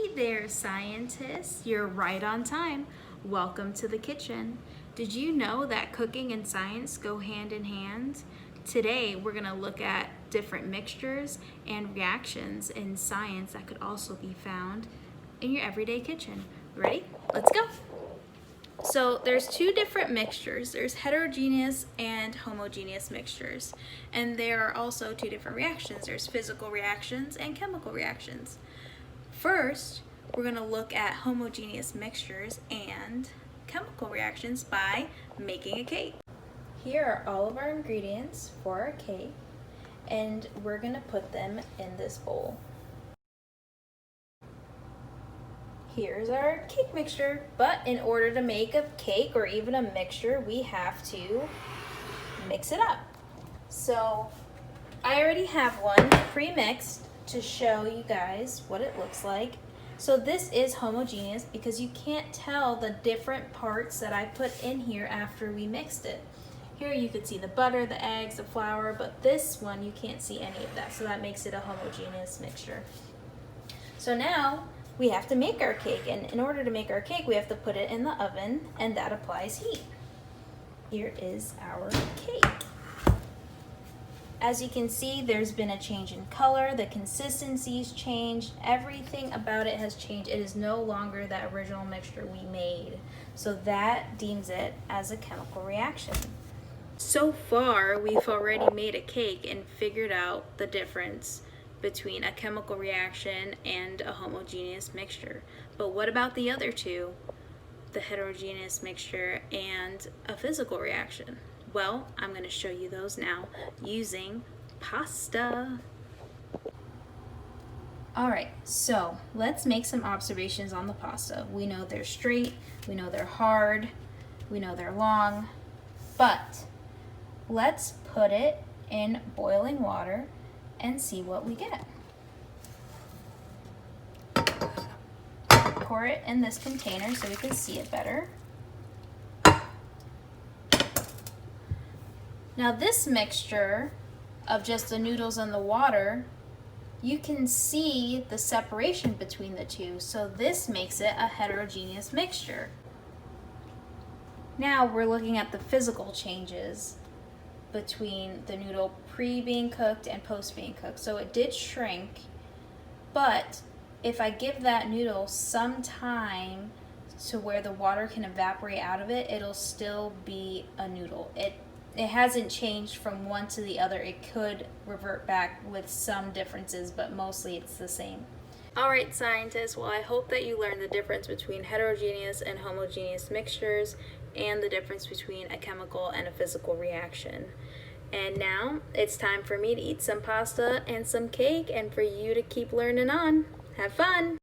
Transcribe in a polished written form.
Hey there, scientists. You're right on time. Welcome to the kitchen. Did you know that cooking and science go hand in hand? Today, we're going to look at different mixtures and reactions in science that could also be found in your everyday kitchen. Ready? Let's go. So there's two different mixtures. There's heterogeneous and homogeneous mixtures. And there are also two different reactions. There's physical reactions and chemical reactions. First, we're going to look at homogeneous mixtures and chemical reactions by making a cake. Here are all of our ingredients for our cake, and we're going to put them in this bowl. Here's our cake mixture, but in order to make a cake or even a mixture, we have to mix it up. So I already have one pre-mixed to show you guys what it looks like. So this is homogeneous because you can't tell the different parts that I put in here after we mixed it. Here you could see the butter, the eggs, the flour, but this one you can't see any of that, so that makes it a homogeneous mixture. So now we have to make our cake, and in order to make our cake we have to put it in the oven, and that applies heat. Here is our cake. As you can see, there's been a change in color, the consistency's changed, everything about it has changed. It is no longer that original mixture we made. So that deems it as a chemical reaction. So far, we've already made a cake and figured out the difference between a chemical reaction and a homogeneous mixture. But what about the other two, the heterogeneous mixture and a physical reaction? Well, I'm going to show you those now using pasta. Alright, so let's make some observations on the pasta. We know they're straight, we know they're hard, we know they're long, but let's put it in boiling water and see what we get. Pour it in this container so we can see it better. Now this mixture of just the noodles and the water, you can see the separation between the two, so this makes it a heterogeneous mixture. Now we're looking at the physical changes between the noodle pre being cooked and post being cooked. So it did shrink, but if I give that noodle some time to where the water can evaporate out of it, it'll still be a noodle. It hasn't changed from one to the other. It could revert back with some differences, but mostly it's the same. Alright, scientists, well, I hope that you learned the difference between heterogeneous and homogeneous mixtures and the difference between a chemical and a physical reaction. And now it's time for me to eat some pasta and some cake and for you to keep learning on. Have fun!